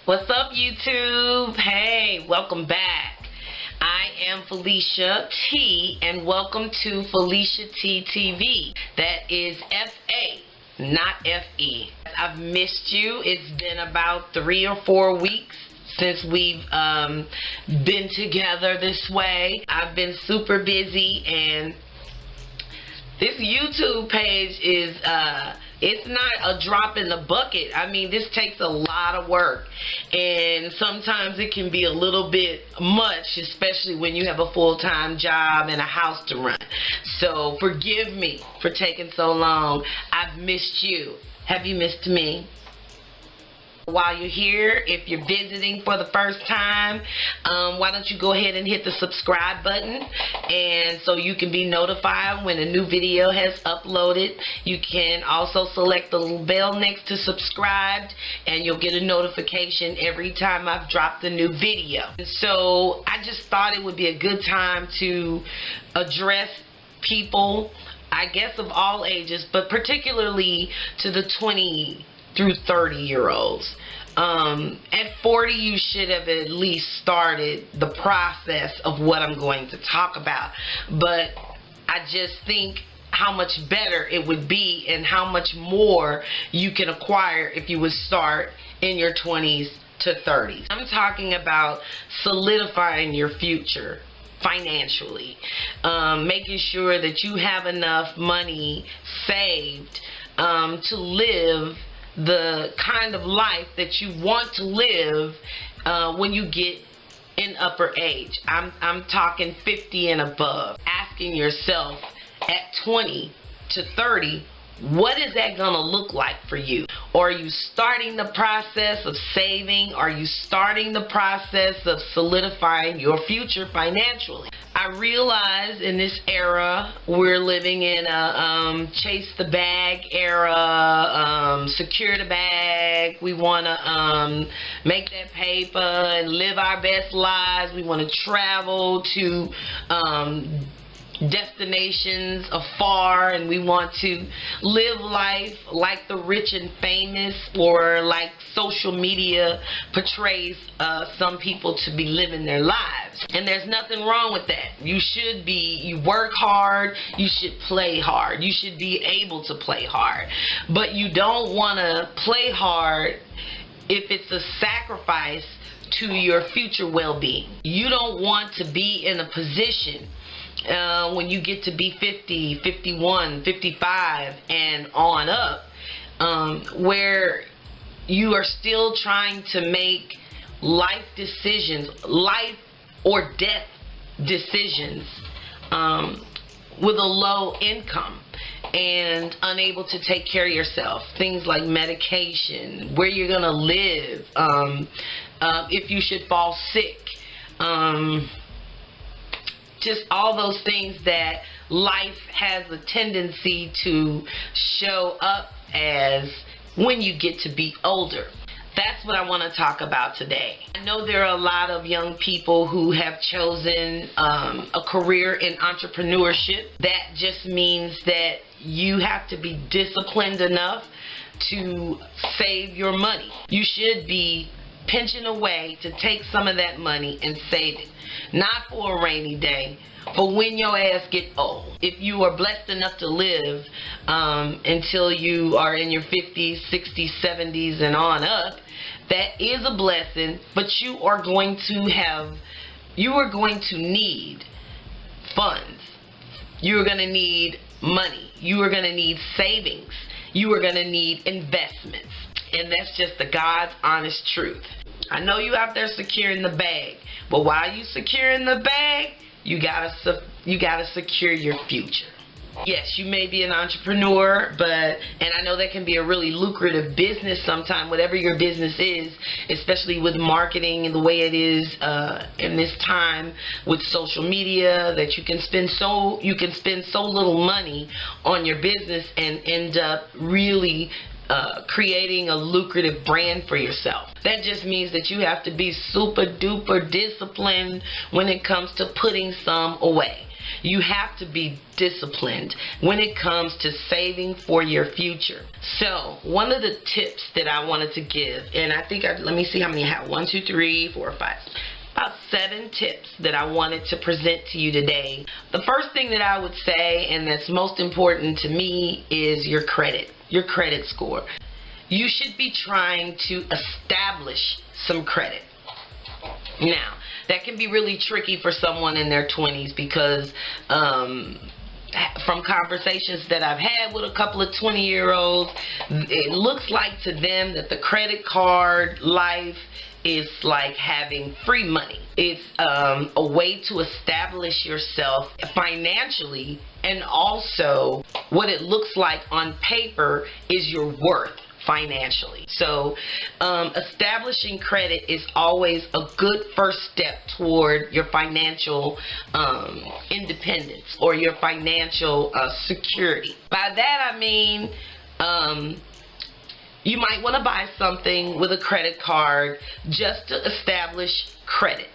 What's up, YouTube? Hey, welcome back. I am Felicia T, and welcome to Felicia T TV. That is F-A, not F-E. I've missed you. It's been about 3 or 4 weeks since we've been together this way. I've been super busy, and this YouTube page is it's not a drop in the bucket. I mean, this takes a lot of work, and sometimes it can be a little bit much, especially when you have a full-time job and a house to run. So forgive me for taking so long. I've missed you. Have you missed me? While you're here, if you're visiting for the first time, why don't you go ahead and hit the subscribe button, and so you can be notified when a new video has uploaded. You can also select the little bell next to subscribed, and you'll get a notification every time I've dropped a new video. So I just thought it would be a good time to address people, I guess of all ages, but particularly to the 20 through 30-year-olds. At 40, you should have at least started the process of what I'm going to talk about. But I just think how much better it would be and how much more you can acquire if you would start in your 20s to 30s. I'm talking about solidifying your future financially, making sure that you have enough money saved to live the kind of life that you want to live when you get in upper age. I'm talking 50 and above. Asking yourself at 20 to 30, what is that gonna look like for you? Or are you starting the process of saving? Are you starting the process of solidifying your future financially? I realize in this era we're living in a chase the bag era, secure the bag. We want to make that paper and live our best lives. We want to travel to destinations afar, and we want to live life like the rich and famous, or like social media portrays some people to be living their lives. And there's nothing wrong with that. You work hard, you should play hard, you should be able to play hard, but you don't want to play hard if it's a sacrifice to your future well-being. You don't want to be in a position when you get to be 50, 51, 55 and on up, where you are still trying to make life decisions, life or death decisions, with a low income and unable to take care of yourself. Things like medication, where you're gonna live, if you should fall sick, just all those things that life has a tendency to show up as when you get to be older. That's what I want to talk about today. I know there are a lot of young people who have chosen a career in entrepreneurship. That just means that you have to be disciplined enough to save your money. You should be pinching away to take some of that money and save it. Not for a rainy day, but when your ass get old. If you are blessed enough to live until you are in your 50s, 60s, 70s and on up, that is a blessing, but you are going to need funds. You are going to need money. You are going to need savings. You are going to need investments. And that's just the God's honest truth. I know you out there securing the bag, but while you securing the bag, you gotta secure your future. Yes, you may be an entrepreneur, and I know that can be a really lucrative business sometime, whatever your business is, especially with marketing and the way it is in this time with social media, that you can spend so little money on your business and end up really creating a lucrative brand for yourself. That just means that you have to be super duper disciplined when it comes to putting some away. You have to be disciplined when it comes to saving for your future. So one of the tips that I wanted to give, and I think, let me see how many I have. 1, 2, 3, 4, 5. About 7 tips that I wanted to present to you today. The first thing that I would say, and that's most important to me, is your credit score. You should be trying to establish some credit. Now, that can be really tricky for someone in their 20s because from conversations that I've had with a couple of 20-year-olds, it looks like to them that the credit card life is like having free money. It's a way to establish yourself financially, and also what it looks like on paper is your worth financially. So establishing credit is always a good first step toward your financial independence or your financial security. By that I mean you might want to buy something with a credit card just to establish credit,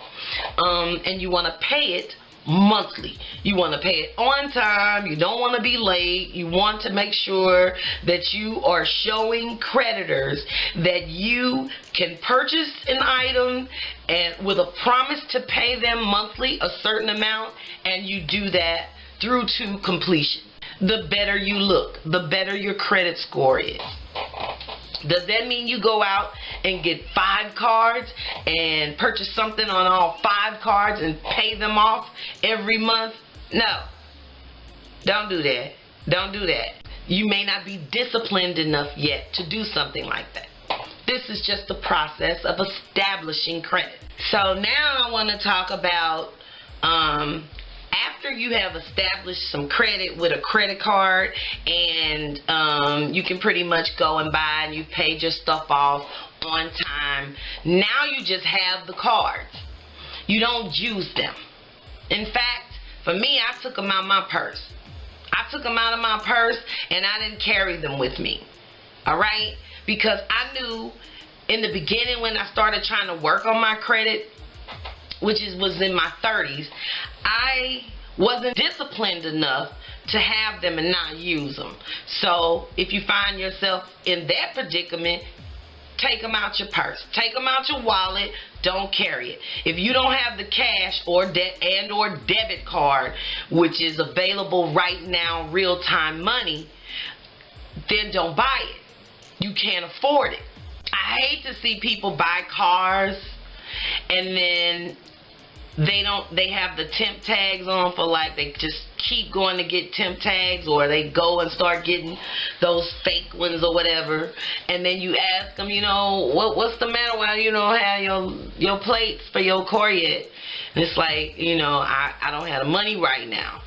and you want to pay it monthly. You want to pay it on time. You don't want to be late. You want to make sure that you are showing creditors that you can purchase an item and with a promise to pay them monthly a certain amount, and you do that through to completion. The better you look, the better your credit score is. Does that mean you go out and get 5 cards and purchase something on all 5 cards and pay them off every month? No. Don't do that. Don't do that. You may not be disciplined enough yet to do something like that. This is just the process of establishing credit. So now I want to talk about after you have established some credit with a credit card, and you can pretty much go and buy and you paid your stuff off on time. Now you just have the cards. You don't use them. In fact, for me, I took them out of my purse. And I didn't carry them with me. All right? Because I knew in the beginning when I started trying to work on my credit, which was in my 30s, I wasn't disciplined enough to have them and not use them. So if you find yourself in that predicament, take them out your purse. Take them out your wallet. Don't carry it. If you don't have the cash or debit card, which is available right now, real-time money, then don't buy it. You can't afford it. I hate to see people buy cars and then they have the temp tags on for, like, they just keep going to get temp tags, or they go and start getting those fake ones or whatever, and then you ask them, what's the matter, why you don't have your plates for your car yet? And it's like, I don't have the money right now.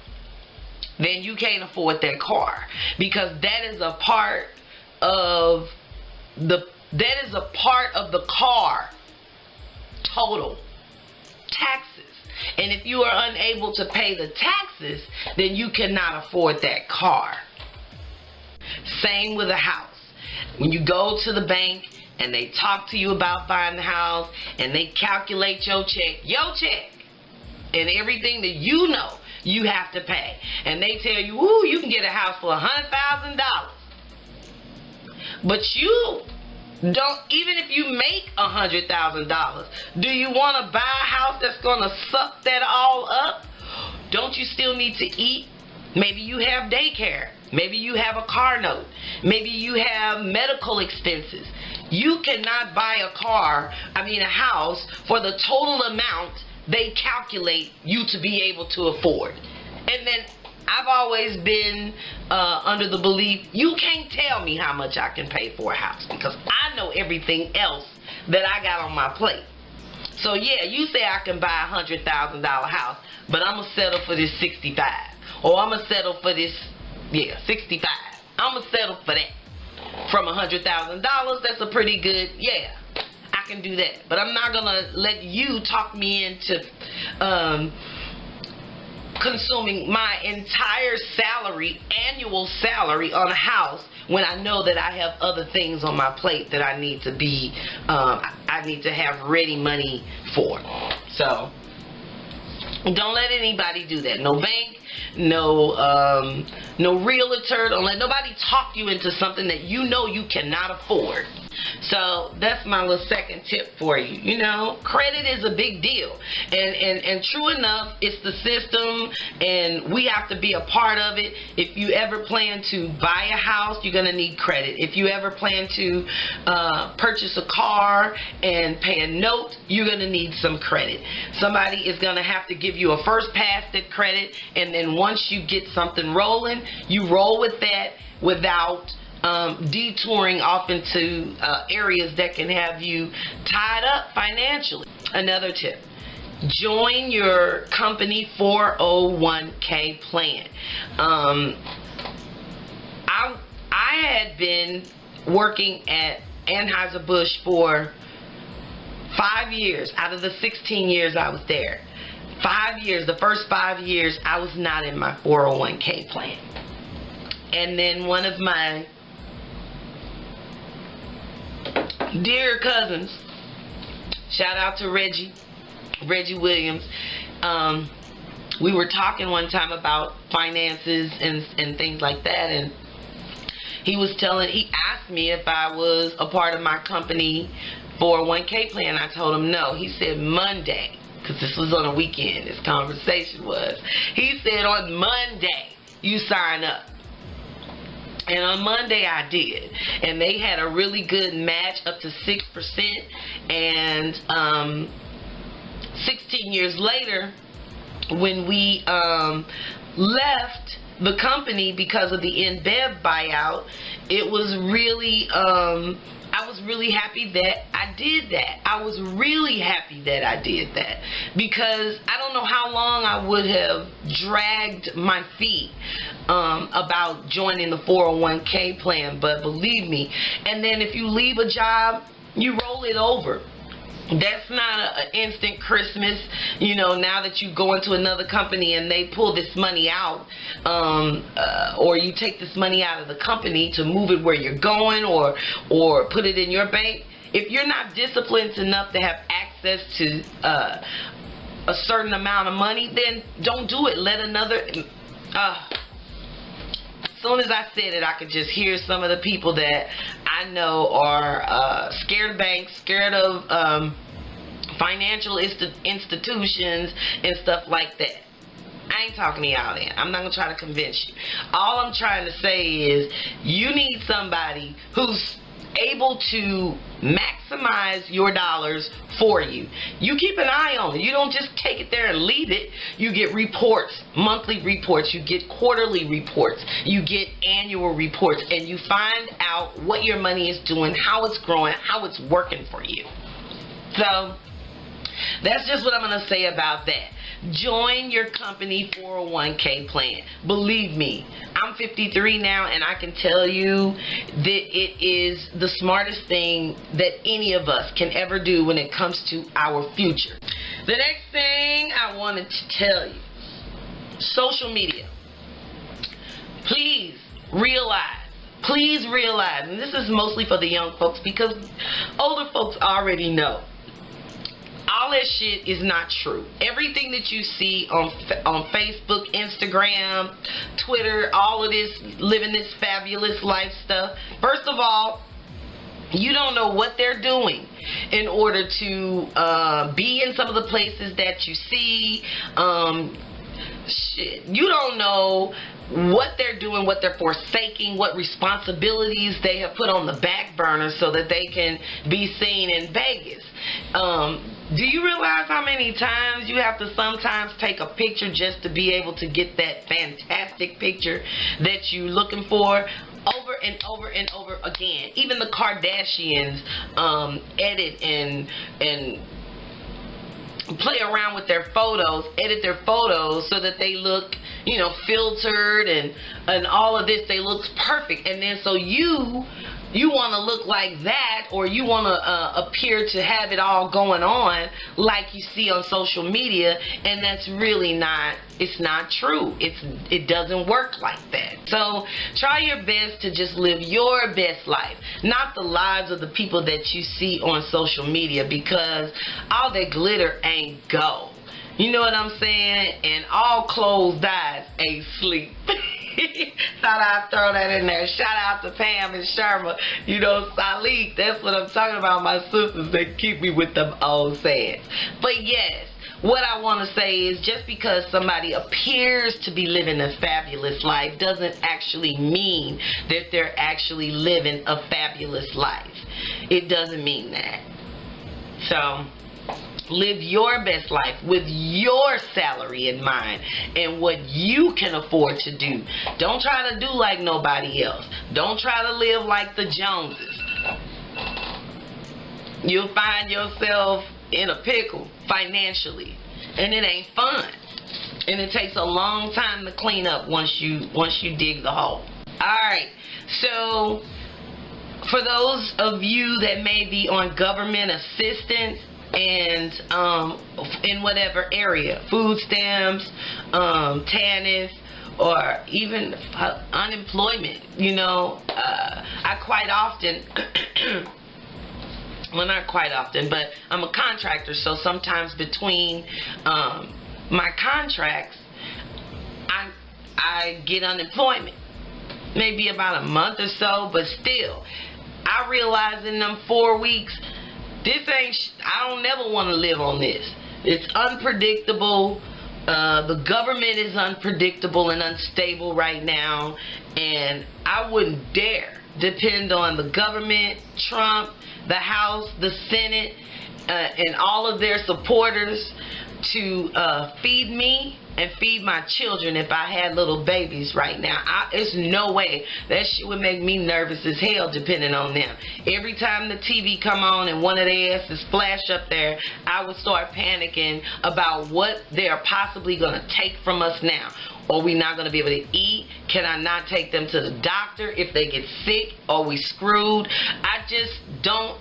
Then you can't afford that car, because that is a part of the car total taxes. And if you are unable to pay the taxes, then you cannot afford that car. Same with a house. When you go to the bank and they talk to you about buying the house and they calculate your check, and everything that you have to pay, and they tell you, you can get a house for $100,000. But you don't, even if you make $100,000, do you want to buy a house that's going to suck that all up? Don't you still need to eat? Maybe you have daycare. Maybe you have a car note. Maybe you have medical expenses. You cannot buy a house for the total amount they calculate you to be able to afford. And then I've always been under the belief, you can't tell me how much I can pay for a house, because I know everything else that I got on my plate. So yeah, you say I can buy a $100,000 house, but I'm going to settle for this 65. Or I'm going to settle for this, 65. I'm going to settle for that. From $100,000, that's a pretty good, I can do that. But I'm not going to let you talk me into consuming my entire annual salary on a house, when I know that I have other things on my plate that I need to have ready money for. So don't let anybody do that. No bank, no realtor. Don't let nobody talk you into something that you know you cannot afford. So that's my little second tip for you. You know, credit is a big deal, and true enough, it's the system, and we have to be a part of it. If you ever plan to buy a house, you're gonna need credit. If you ever plan to purchase a car and pay a note, you're gonna need some credit. Somebody is gonna have to give you a first pass at credit, and then once you get something rolling, you roll with that without detouring off into areas that can have you tied up financially. Another tip: join your company 401k plan. I had been working at Anheuser-Busch for 5 years out of the 16 years I was there. 5 years, the first 5 years, I was not in my 401k plan. And then one of my dear cousins, shout out to Reggie Williams, we were talking one time about finances and things like that, and he asked me if I was a part of my company 401k plan. I told him no. He said Monday, because this was on a weekend, this conversation was. He said on Monday you sign up. And on Monday I did, and they had a really good match up to 6%. And 16 years later, when we left the company because of the InBev buyout, it was really I was really happy that I did that. I was really happy that I did that, because I don't know how long I would have dragged my feet about joining the 401k plan, but believe me. And then if you leave a job, you roll it over. That's not an instant Christmas, you know, now that you go into another company and they pull this money out, or you take this money out of the company to move it where you're going, or put it in your bank. If you're not disciplined enough to have access to a certain amount of money, then don't do it. Let another... As soon as I said it, I could just hear some of the people that I know are scared of banks, scared of financial institutions and stuff like that. I ain't talking to y'all then. I'm not going to try to convince you. All I'm trying to say is you need somebody who's able to maximize your dollars for you. You keep an eye on it. You don't just take it there and leave it. You get reports, monthly reports, you get quarterly reports, you get annual reports, and you find out what your money is doing, how it's growing, how it's working for you. So that's just what I'm going to say about that. Join your company 401k plan. Believe me, I'm 53 now, and I can tell you that it is the smartest thing that any of us can ever do when it comes to our future. The next thing I wanted to tell you, social media. Please realize, and this is mostly for the young folks, because older folks already know, all that shit is not true. Everything that you see on Facebook, Instagram, Twitter, all of this living this fabulous life stuff, first of all, you don't know what they're doing in order to be in some of the places that you see. You don't know what they're doing, what they're forsaking, what responsibilities they have put on the back burner so that they can be seen in Vegas. Do you realize how many times you have to sometimes take a picture just to be able to get that fantastic picture that you're looking for? Over and over and over again. Even the Kardashians edit and play around with their photos, edit their photos so that they look, you know, filtered and all of this. They look perfect, and then so you want to look like that, or you want to appear to have it all going on like you see on social media, and that's really not, it's not true. It doesn't work like that. So try your best to just live your best life, not the lives of the people that you see on social media, because all that glitter ain't gold. You know what I'm saying? And all closed eyes ain't sleep. Thought I'd throw that in there. Shout out to Pam and Sharma. You know, Salik. That's what I'm talking about. My sisters, they keep me with them old sayings. But yes, what I want to say is just because somebody appears to be living a fabulous life doesn't actually mean that they're actually living a fabulous life. It doesn't mean that. So, live your best life with your salary in mind and what you can afford to do. Don't try to do like nobody else. Don't try to live like the Joneses. You'll find yourself in a pickle financially, and it ain't fun. And it takes a long time to clean up once you dig the hole. Alright, so for those of you that may be on government assistance and in whatever area, food stamps, TANF, or even unemployment, you know, I quite often well, not quite often, but I'm a contractor, so sometimes between my contracts I get unemployment, maybe about a month or so, but still I realize in them 4 weeks, I don't never want to live on this. It's unpredictable. The government is unpredictable and unstable right now, and I wouldn't dare depend on the government, Trump, the House, the Senate, and all of their supporters to feed me and feed my children if I had little babies right now. There's no way. That shit would make me nervous as hell depending on them. Every time the TV come on and one of their asses flash up there, I would start panicking about what they're possibly going to take from us now. Are we not going to be able to eat? Can I not take them to the doctor if they get sick? Are we screwed? I just don't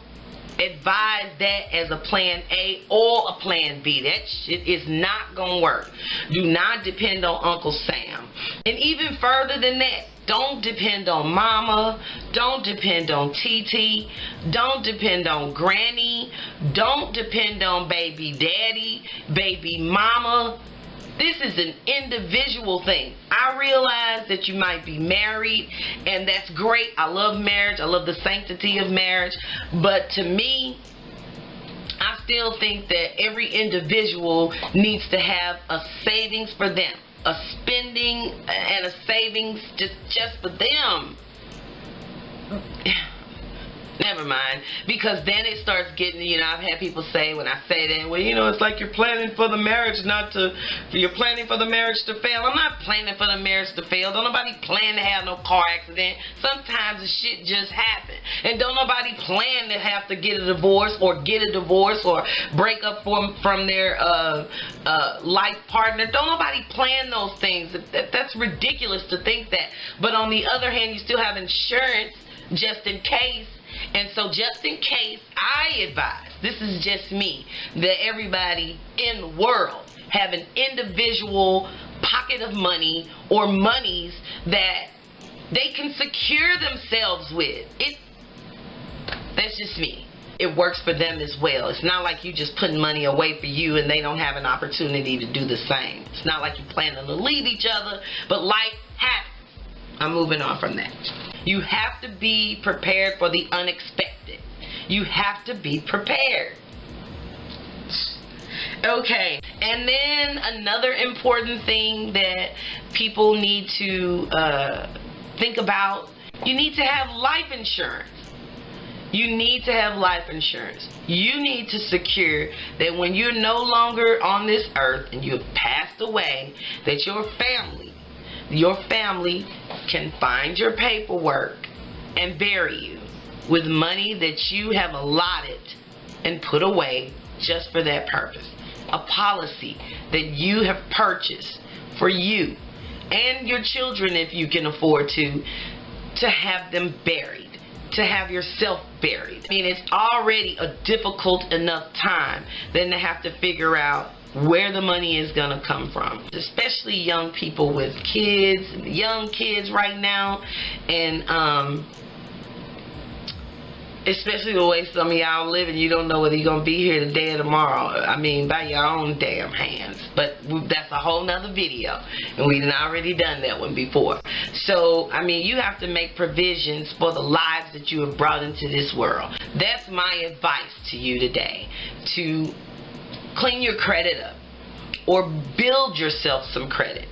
advise that as a plan A or a plan B. That shit is not gonna work. Do not depend on Uncle Sam. And even further than that, don't depend on mama. Don't depend on TT. Don't depend on granny. Don't depend on baby daddy, baby mama. This is an individual thing. I realize that you might be married, and that's great. I love marriage. I love the sanctity of marriage. But to me, I still think that every individual needs to have a savings for them, a spending and a savings just for them. Never mind, because then it starts getting, you know, I've had people say when I say that, well, you know, it's like you're planning for the marriage you're planning for the marriage to fail. I'm not planning for the marriage to fail. Don't nobody plan to have no car accident. Sometimes the shit just happen. And don't nobody plan to have to get a divorce or break up from their life partner. Don't nobody plan those things. That's ridiculous to think that. But on the other hand, you still have insurance just in case. And so just in case, I advise, this is just me, that everybody in the world have an individual pocket of money or monies that they can secure themselves with. That's just me. It works for them as well. It's not like you just putting money away for you and they don't have an opportunity to do the same. It's not like you're planning to leave each other, but life happens. I'm moving on from that. You have to be prepared for the unexpected. You have to be prepared. Okay, and then another important thing that people need to think about, you need to have life insurance. You need to have life insurance. You need to secure that when you're no longer on this earth and you've passed away, that your family can find your paperwork and bury you with money that you have allotted and put away just for that purpose. A policy that you have purchased for you and your children, if you can afford to have them buried, to have yourself buried. I mean, it's already a difficult enough time than to have to figure out where the money is going to come from, especially young people with kids, young kids right now. And Especially the way some of y'all living, you don't know whether you're going to be here today or tomorrow. I mean, by your own damn hands. But that's a whole nother video. And we've already done that one before. So, I mean, you have to make provisions for the lives that you have brought into this world. That's my advice to you today. To clean your credit up. Or build yourself some credit.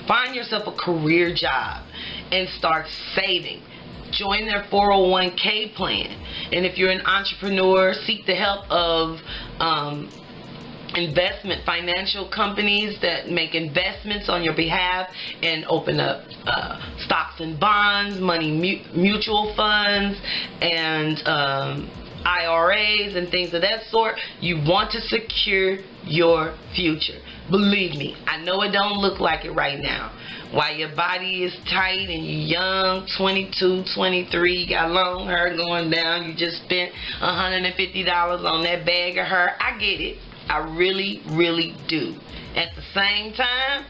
Find yourself a career job. And start saving. Join their 401k plan. And if you're an entrepreneur, seek the help of investment financial companies that make investments on your behalf and open up stocks and bonds, money mutual funds, and IRAs and things of that sort. You want to secure your future. Believe me, I know it don't look like it right now. While your body is tight and you're young, 22, 23, you got long hair going down, you just spent $150 on that bag of hair. I get it. I really, really do. At the same time,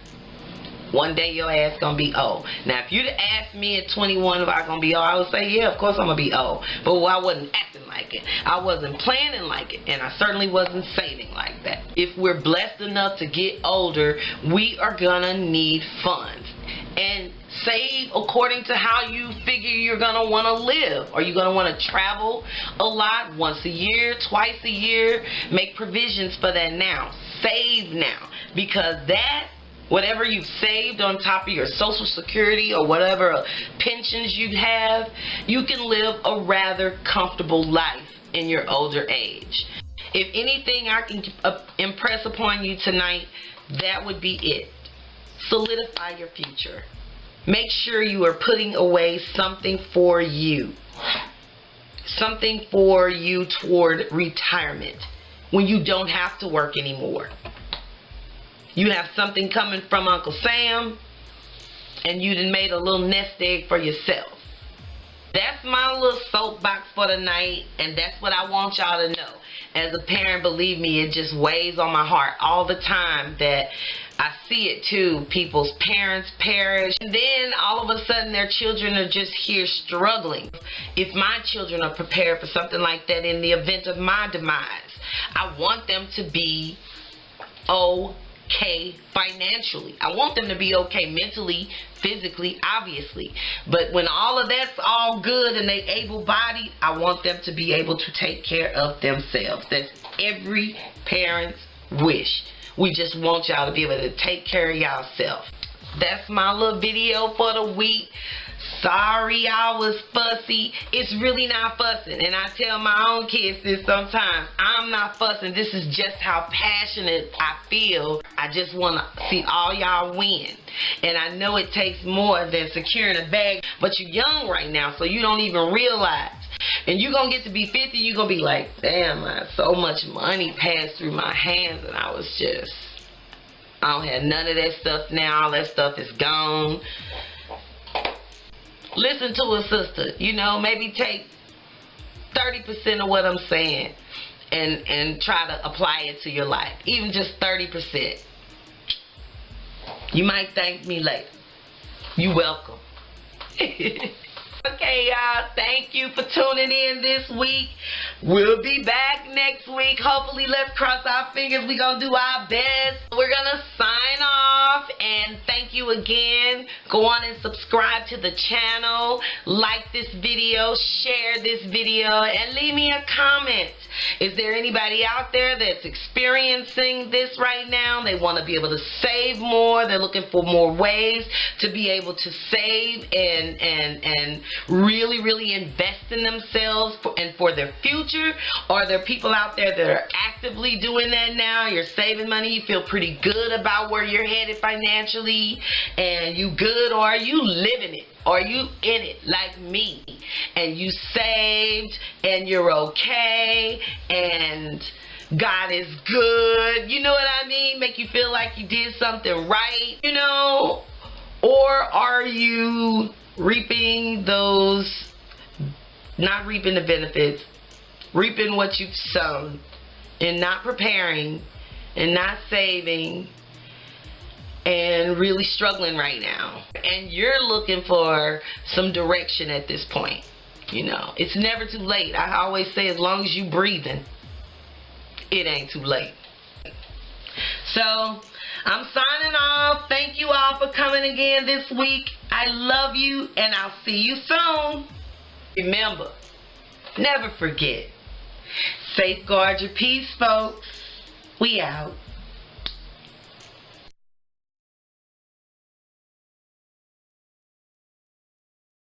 one day your ass gonna be old. Now, if you'd asked me at 21 if I was gonna be old, I would say, yeah, of course I'm gonna be old. But I wasn't acting like it. I wasn't planning like it. And I certainly wasn't saving like that. If we're blessed enough to get older, we are gonna need funds. And save according to how you figure you're gonna want to live. Are you gonna want to travel a lot, once a year, twice a year? Make provisions for that now. Save now, because that, whatever you've saved on top of your Social Security or whatever pensions you have, you can live a rather comfortable life in your older age. If anything I can impress upon you tonight, that would be it. Solidify your future. Make sure you are putting away something for you. Something for you toward retirement. When you don't have to work anymore. You have something coming from Uncle Sam. And you done made a little nest egg for yourself. That's my little soapbox for tonight. And that's what I want y'all to know. As a parent, believe me, it just weighs on my heart all the time that I see it too. People's parents perish. And then all of a sudden their children are just here struggling. If my children are prepared for something like that in the event of my demise, I want them to be okay financially. I want them to be okay mentally, physically, obviously. But when all of that's all good and they able-bodied, I want them to be able to take care of themselves. That's every parent's wish. We just want y'all to be able to take care of yourself. That's my little video for the week. Sorry I was fussy. It's really not fussing. And I tell my own kids this sometimes. I'm not fussing. This is just how passionate I feel. I just want to see all y'all win. And I know it takes more than securing a bag. But you're young right now, so you don't even realize. And you're going to get to be 50, you're going to be like, damn, so much money passed through my hands. And I don't have none of that stuff now. All that stuff is gone. Listen to a sister. You know, maybe take 30% of what I'm saying and try to apply it to your life. Even just 30%. You might thank me later. You're welcome. Okay, y'all. Thank you for tuning in this week. We'll be back next week. Hopefully, let's cross our fingers. We're going to do our best. We're going to sign off. And thank you again. Go on and subscribe to the channel. Like this video. Share this video. And leave me a comment. Is there anybody out there that's experiencing this right now? They want to be able to save more. They're looking for more ways to be able to save and really, really invest in themselves and for their future. Or are there people out there that are actively doing that now? You're saving money. You feel pretty good about where you're headed financially. And you good, or are you living it? Are you in it like me? And you saved and you're okay and God is good. You know what I mean? Make you feel like you did something right, you know? Or are you reaping those, not reaping the benefits, reaping what you've sown and not preparing and not saving and really struggling right now? And you're looking for some direction at this point. You know, it's never too late. I always say, as long as you breathing, it ain't too late. So, I'm signing off. Thank you all for coming again this week. I love you, and I'll see you soon. Remember, never forget, safeguard your peace, folks. We out.